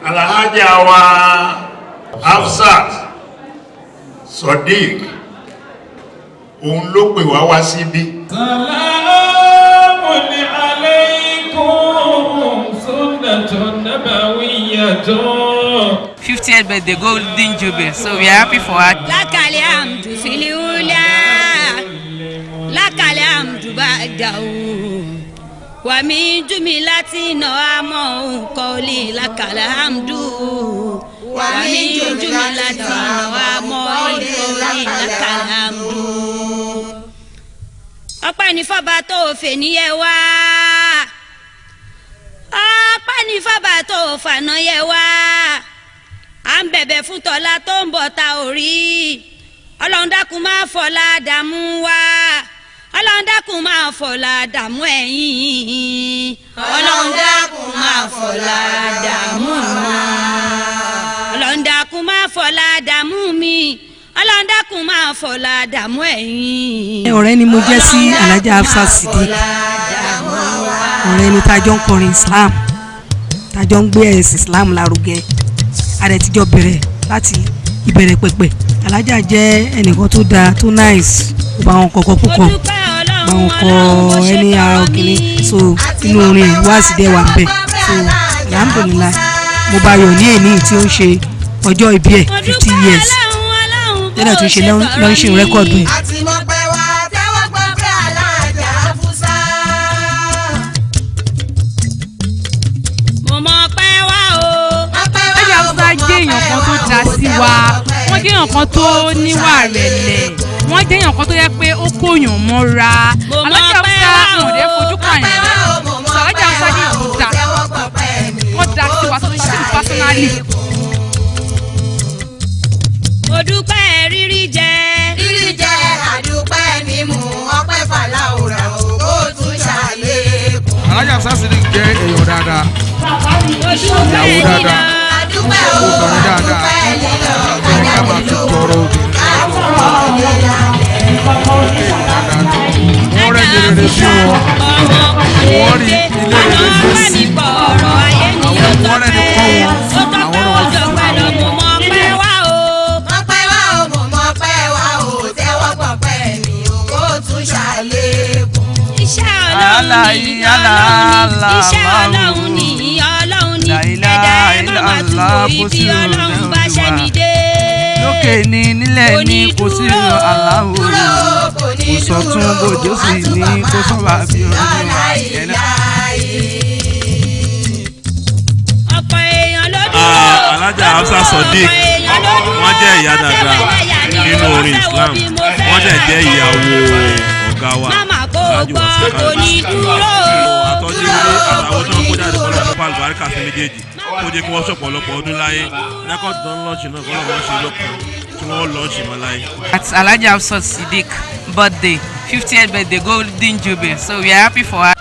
Alhaja Hafsat Sideeq òun ló pè wá síbí. Salamun alaykum sunnatun nabawiyyatun. 50th birthday golden jubilee, so we are happy for her. Lakale amdu filiula, lakale amdu ba'dahu, wa min jumilati nawamu qawli lakale amdu, wa min jumilati nawamu qawli lakale amdu. Ọpẹ́ ní fọ́ba tó fè níyẹ wá, ọpẹ́ ní fọ́ba tó fànà yẹ wá. À ń bẹ̀bẹ̀ fún tọ́lá tó ń bọ̀ ta orí. Ọlọ́run dákun máa fọlá dààmú wá. Ọlọ́run dákun máa fọlá dààmú ẹ̀yìn. Ọlọ́run dákun máa fọlá dààmú wá. Ọlọ́run dákun máa fọlá dààmú mi. Ọlọ́run dákun máa fọlá dààmú ẹ̀yìn. Ọ̀rẹ́ ni mo jẹ́ sí Alhaja Hafsat Sideeq. Ọ̀rẹ́ ni tájọ́ ń kọrin Islam, tájọ́ ń gbé ẹ̀sìn Islam lárugẹ. Ààrẹ tíjọ́ bẹ̀rẹ̀ láti ìbẹ̀rẹ̀ pẹ̀pẹ̀. Alhaja jẹ́ ẹnìkan tó dáa tó nice, ó bá wọn kọ̀ọ̀kan púpọ̀, bá wọn kọ ẹni ara òkìní, so inú orin ẹ̀ wá sí dẹ́ wà ń bẹ̀. So alhamdulillah mo bá yọ̀ ní èní tí ó ń ṣe ọjọ́ ìbí ẹ̀ 50 years tẹ́lẹ̀ tó ṣe lọ́nṣìn rẹ́kọ̀dù ẹ̀. Èèyàn kan tó dá sí wa, wọ́n jẹ́ èèyàn kan tó níwà rẹ̀lẹ̀, wọ́n jẹ́ èèyàn kan tó yẹ pé ó kóyàn mọ́ra. Alhaja Hafsat ọ̀dẹ́ fojú pààyàn rẹ̀, Alhaja Hafsat ní ìkúta wọ́n dá sí wa tó ṣe pásánálì. Mo dúpẹ́ rírí jẹ àdúpẹ́ mímú ọpẹ́ fàlàwòrán ó tún ṣàlékún. Alhaja Hafsat Sideeq jẹ́ èèyàn dáadáa, ìyàwó dáadáa, obìnrin dáadáa, ẹni ká máa fi tọrọ obìnrin. Wọ́n rẹ̀ rere sí wọn, wọ́n rí ilé rere fún sí, àwọn wọ́n rẹ̀ ní kọ́ wọn, àwọn náà wọ́n ti tún àwọn ọmọ. Iṣẹ́ Ọlọ́run ni ẹ̀dá ẹ̀ má má tún ibi Ọlọ́run bá ṣẹ́ mi dé. Lókè ní nílẹ̀ ní kò sí aláwo, kò sọ tún bòjó sí ní kò sọ́ba bí ọdún àyẹ̀lá. Ọ̀pọ̀ èèyàn ló dúró. Alhaja Hafsat Sideeq wọ́n jẹ́ ìyá dáadáa nínú orin Islam, wọ́n jẹ́ ìyàwó ọ̀gá wa Alhaji Wasiu Kayode àtọ́jú ilé àtàwọn tó ń kó jáde kọ́lọ́ nípa àlùbáríkà sí méjèèjì kó jẹ́ kí wọ́n ṣọ̀pọ̀lọpọ̀ ọdún láyé rẹ́kọ̀dì tó ń lọ́ọ̀ṣì náà kọ́lọ́ wọn ṣe lọ́kàn tí wọ́n lọ́ọ̀ṣì mọ́ láyé. At Alhaja Hafsat Sideeq birthday, 50th birthday golden jubilee, so we are happy for her.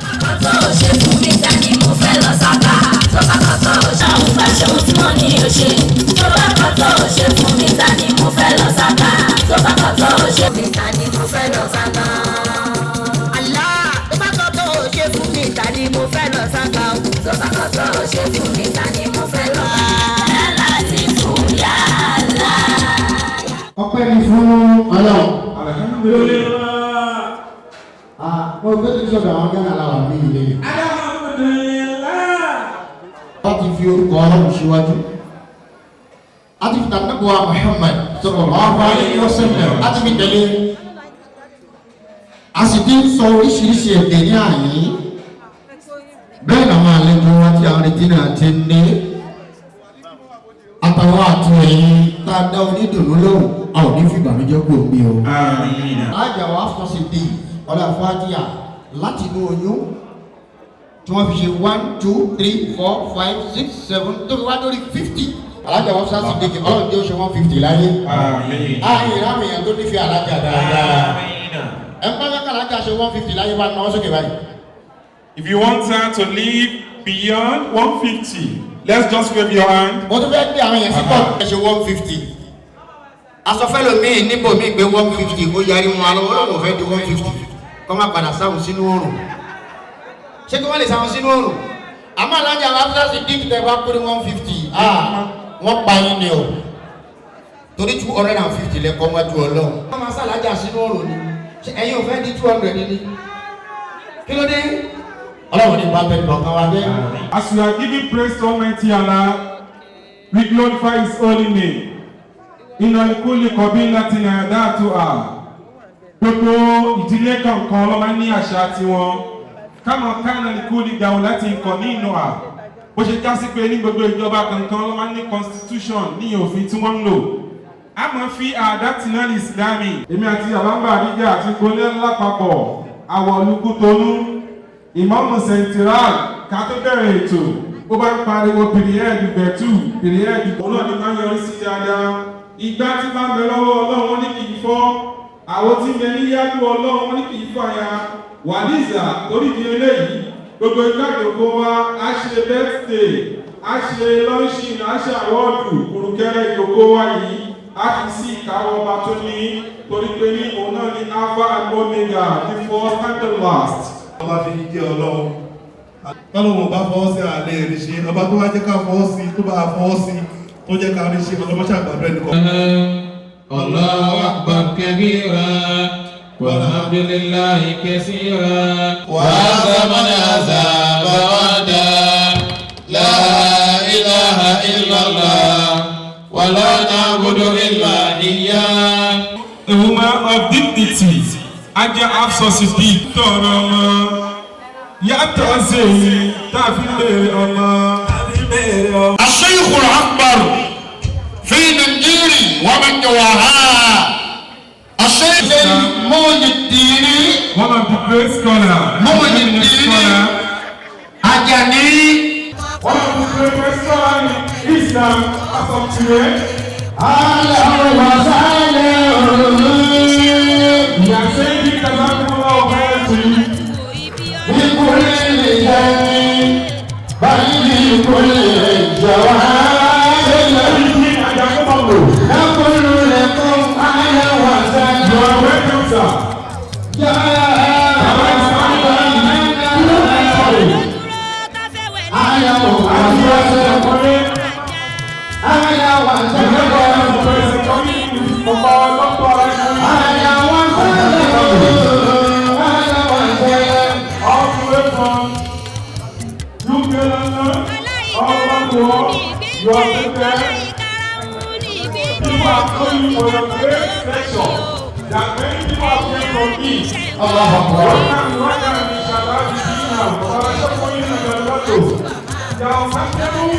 Ọpẹ́ ni fún Ọlọ́run. Alhamdulillah. Mo gbé tí sọ̀dọ̀ àwọn gánà làwọn mí ilé. Alhamdulillah. Wọ́n ti fi orúkọ Ọlọ́run síwájú. A ti fi tàbí wa Muhammad sallallahu alaihi wasallam. A ti fi tẹ̀lé. A sì ti ń sọ oríṣiríṣi èdè ní àyè. Bẹ́ẹ̀ làwọn àlejò wa tí àwọn retí náà ti ní. Àtàwọn àtúnyẹ̀yìn tá a dá onídùnnú lóhùn, a ò ní fi ìbànújẹ́ kú òpin o. Alhaja Hafsat Sideeq ọ̀la fàájìyà láti inú oyún tí wọ́n fi ṣe 1 2 3 4 5 6 7 tó fi wá lórí 50. Alhaja Hafsat Sideeq ọlọ́run jẹ́ oṣù 150 láyé. Ààyè ìráwọ̀ èèyàn tó nífẹ̀ẹ́ Alhaja dáadáa. Ẹ bá fẹ́ ká Alhaja ṣe 150 láyé wá náà sókè báyìí. If you want her to live beyond 150, let's just wave your hand. Mo tún fẹ́ gbé àwọn èèyàn sí pọ̀ ẹ ṣe 150. Asọ̀fẹ́lò míì níbo míì gbé 150 kó yarí wọn alọ́ ọlọ́run fẹ́ di 150 kọ́ máa padà sáwọn sínú oòrùn. Ṣé kí wọ́n lè sáwọn sínú oòrùn? Àmọ́ Alhaja Hafsat Sideeq tẹ bá kó ní 150 wọ́n pa yín ni o torí 250 lẹ́kọ́ wájú ọlọ́run. wọ́n máa ṣàlájà sínú ọ̀rọ̀ ni ẹ̀yin ò fẹ́ di 200 ní kí ló dé ọlọ́run ní bá bẹ́ẹ̀ lọ́kàn wá dé. As we are giving praise to Almighty Allah, we glorify His holy name. Inna likulli qabilatin adatuha. Gbogbo ìdílé kankan ló máa ń ní àṣà tiwọn. Kama kana likulli dawlatin qanunuha. Bó ṣe já sí pé ní gbogbo ìjọba kankan ló máa ń ní constitution ní òfin tí wọ́n ń lò. A máa fi àdátìná Islamic. Èmi àti àbámbà àdíjà àti gbolé lápapọ̀ àwọ̀ olùkútonú. Ìmáàmù Central ká tó bẹ̀rẹ̀ ètò. Ó bá ń pariwo pìrìẹ́ẹ̀dì bẹ̀tù pìrìẹ́ẹ̀dì. Òun náà ní ká yọrí sí dáadáa. Ìgbà tí bá ń bẹ lọ́wọ́ Ọlọ́run wọn ní kì í fọ́. Àwọn tí ń bẹ ní yádú Ọlọ́run wọn ní kì í fọ́ ya. Wàlíza torí di eléyìí. Gbogbo ìgbàgbọ́ wa á ṣe birthday, á ṣe luncheon, á ṣe àwọ́ọ̀dù kùrùkẹ́rẹ́ ìjòkó wa yìí. A kì í sí ìkáwọ́ ọba tó ní torí pé ní òun náà ní Alpha and Omega, the first and the last. Ọba fi ní jẹ́ Ọlọ́run. Tọ́lọ́wọ̀n bá fọwọ́ sí àlẹ́ ìrìṣẹ́, ọba tó wá jẹ́ ká fọwọ́ sí, tó bá fọwọ́ sí, tó jẹ́ ká rí ṣe ọlọ́mọṣẹ́ àgbàdo ẹnìkan. Allahu akbar kabira, walhamdulillahi kaseera, wa hadha man azaba wada, la ilaha illallah, wa la na'budu illa iyyah. A woman of dignity, Alhaja Hafsat Sideeq tọrọ ọmọ yàtọ̀ sí tàbí bèrè ọmọ. الشيخ الأكبر في نيجيري ومن جواها الشيخ مuyideen One of the great scholars. Muyideen Ajani. One of the greatest scholars in Islam as of today. Alhaja We are saying this as a people of mercy. بكل لسان بل بكل جواب نقول لكم أهلا وسهلا You are prepared. People are calling for your great lecture that many people have came from East. Welcome, inshallah, the dinner. For you and your daughter. There are some people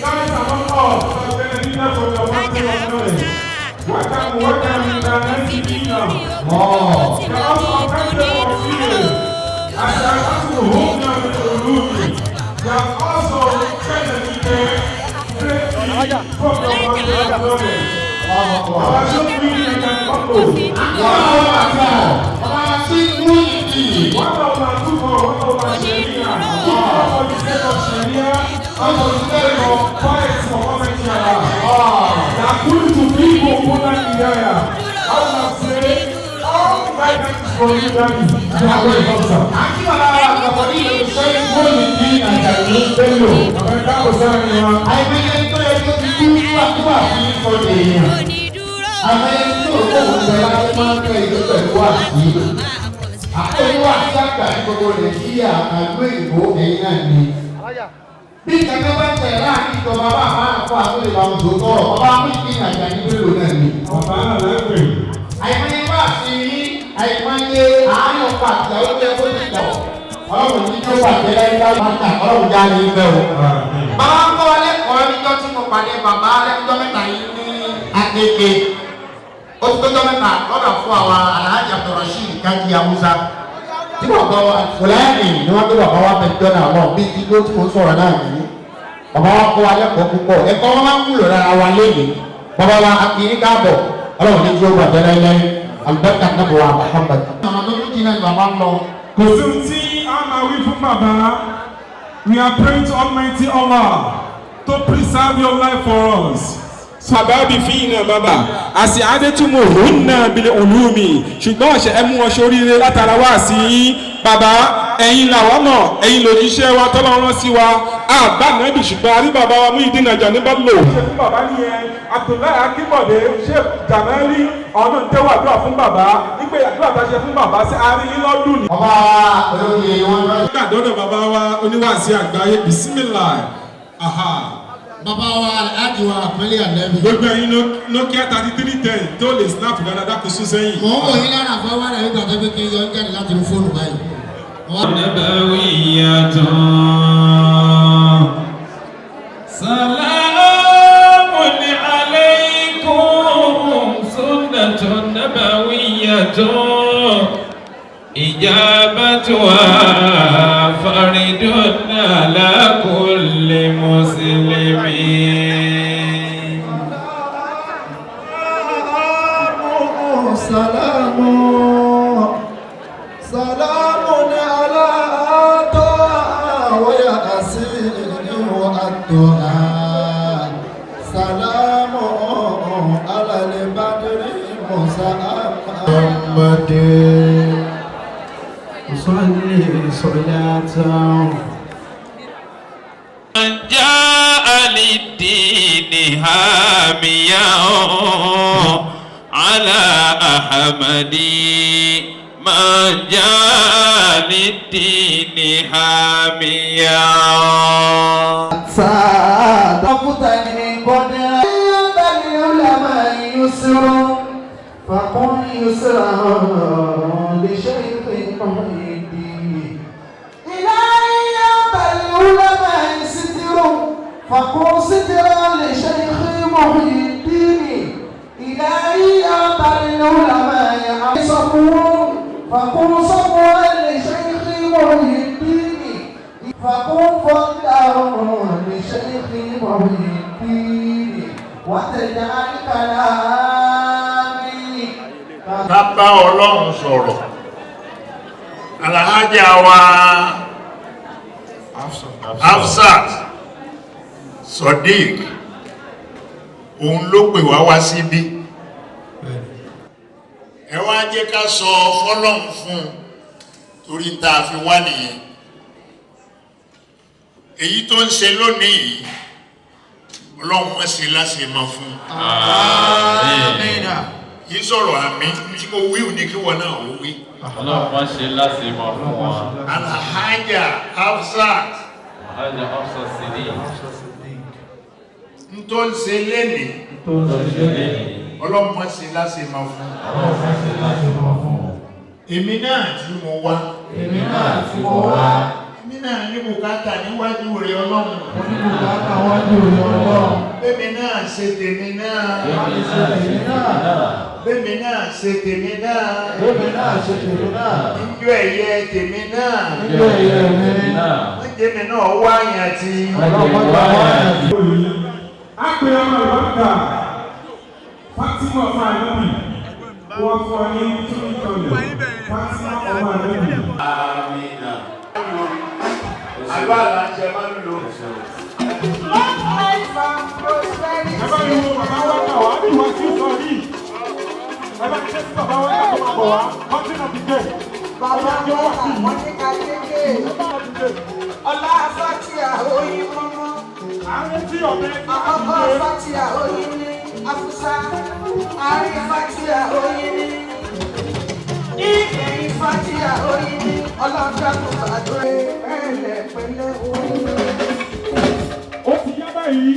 coming among us for the dinner from your mountain of knowledge. Welcome, in the next dinner. There are also some people of female. And there are also home now with the Ruby. There are also benefited greatly from your mountain of knowledge. Muyideen Ajani Bello. Wà fún ìfọdé èèyàn. Àwọn ẹni tó kó òǹtẹ̀ láti máa ń tẹ ìlú pẹ̀lú àti. Àkóyíwá sí àgbà ní gbogbo Nàìjíríà àgbó ìbò ẹ̀yìn náà ni. Bí ìkàgbé bá tẹ̀ láàrin ìjọba bá máa ń kó àtúndì bá wọn tó tọrọ, ọba Muyideen Ajani Bello náà ni. Ọba náà lẹ́gbẹ̀ẹ́. Àìmọye bá sí àìmọye àánú pàtì àwọn ọjọ́ ẹgbẹ́ ti tọ̀. Ọlọ́run ní tó pàtẹ́ lẹ́yìn bá pàtà ọlọ́run já ní ibẹ̀ o. Bàbá ń kọ́ lẹ́kọ̀ọ́ níjọ́ tí mo pàdé bàbá lẹ́kọ̀ọ́ mẹ́ta yìí ní akéèké. Ó ti tọ́jọ́ mẹ́ta lọ́dọ̀ fún àwọn Alhaji Abdulrasheed Kájí Awúsá. Tí bàbá wa Fúlẹ́ẹ̀nì ni wọ́n gbé bàbá wa pẹ̀jọ́ náà lọ bí ti ló tí mo sọ̀rọ̀ náà yìí. Bàbá wa kọ́ wa lẹ́kọ̀ọ́ púpọ̀. Ẹ̀kọ́ wọn máa ń wúlò lára wa léyìí. Bàbá wa a kì í káàbọ̀. Ọlọ́run ní tí ó gbàgbé lẹ́yìn àlùbẹ́kà náà bọ̀ wá Muhammad. Àwọn tó tún jìnnà bàbá ń lọ. Kò sí ohun tí a máa wí fún bàbá. We are praying to Almighty Allah to preserve your life for us sábàbí fíìnà bàbá àti adétúmọ̀ òhúnnà bílẹ̀ olúmi ṣùgbọ́n ọ̀ṣẹ̀ ẹ mú wọn ṣoríire látara wá sí yín bàbá ẹ̀yin làwọn mọ̀ ẹ̀yin lòjíṣẹ́ wa tọ́lọ́run sí wa àgbà nàbì ṣùgbọ́n àrí bàbá wa Muyideen Ajani Bello. ṣe fún bàbá nìyẹn Abdullahi Akinbode ṣe jàmẹ́lì ọ̀nà tẹ́wọ́ àdúrà fún bàbá nígbà àdúrà tá a ṣe fún bàbá sí àárín yín lọ́dún ni. ọba olóye wọn lọ. nígbà dọ́dọ̀ bàbá wa oníwàásí àgbáyé bisimilá. bàbá wa Alhaji wa àpẹẹlẹ àlẹ́bí. gbogbo ẹ̀yin Nokia 3310 tó lè snap dáadáa dákun sún sẹ́yìn. mò ń wò yín lára àfọwọ́ rẹ̀ nígbà tó kékeré yọ jáde láti inú fóònù báyìí. Salamun alaykum sunnatun nabawiyyatun ijabatuha faridun ala kulli muslimin. Salamun ala ta'a wa yasin wa addu'a. Salamun ala al-badri Muhammad. Salli salatan. Man ja'a lid-dini hamiyan ala ahmadi. Man ja'a lid-dini hamiyan. صادقتني قد عند العلماء يسر فقل يسرا لشيخ محيدين إلهي عند العلماء ستر فقل سترا لشيخ محيدين إلهي عند العلماء صبر فقل صبرا لشيخ محيدين فقل فضلهم لشيخ محيدين وتجعل كلامي. ká bá Ọlọ́run sọ̀rọ̀ Alhaja wa Hafsat Sideeq òun ló pè wá síbí ẹ wá jẹ́ ká sọ fọ́lọ́run fún torí tá a fi wá nìyẹn èyí tó ń ṣe lónìí yìí Ọlọ́run mọ̀ sí láṣẹ mọ̀ fún. Àmín. Yìí sọ̀rọ̀ àmì tí mo wí ní kí wọ́n náà ó wí. Ọlọ́run mọ̀ sí láṣẹ mọ̀ fún wa. Alhaja Hafsat. Alhaja Hafsat Sideeq. N tó ń ṣe lénìí. Ọlọ́run mọ̀ sí láṣẹ mọ̀ fún. Èmi náà tí mo wá. Èmi náà ní bùkátà níwájú rẹ̀ Ọlọ́run. Bẹ́mi náà ṣe tèmi náà. Bẹ́mi náà ṣe tèmi náà. Níjọ́ ẹ̀yẹ tèmi náà. Wọ́n jẹ́mi náà wáyà tí. a pè ọmọ ìbáka Fatima ọmọ àdébì wọ́n fọ ní túnítọ̀lẹ̀ Fatima ọmọ àdébì. Amina. Àgbàlá ń jẹ máa ń lò. Ẹbá mi wo bàbá wá kà wá ní Wasiu Kayode. Ẹbá mi ṣe sí bàbá wá kà tó máa bọ̀ wá. Mountain of the day. Bàbá jọ wà sí. Alhaja Hafsat mọ́mọ́. Àárín tí ọ̀bẹ Àkọ́kọ́ Fatia oyin ní Afusa. Àárín Fatia oyin ní. Ìgbẹ̀yìn Fatia oyin ní. Ọlọ́dún àdúrà ẹ̀ẹ́lẹ̀ pẹ̀lẹ́ oyin. Ó ti yá báyìí.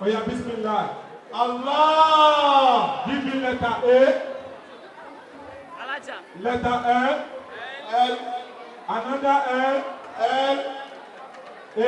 Oya bismillah. Allah. Give me letter A. Letter L. Another L. A.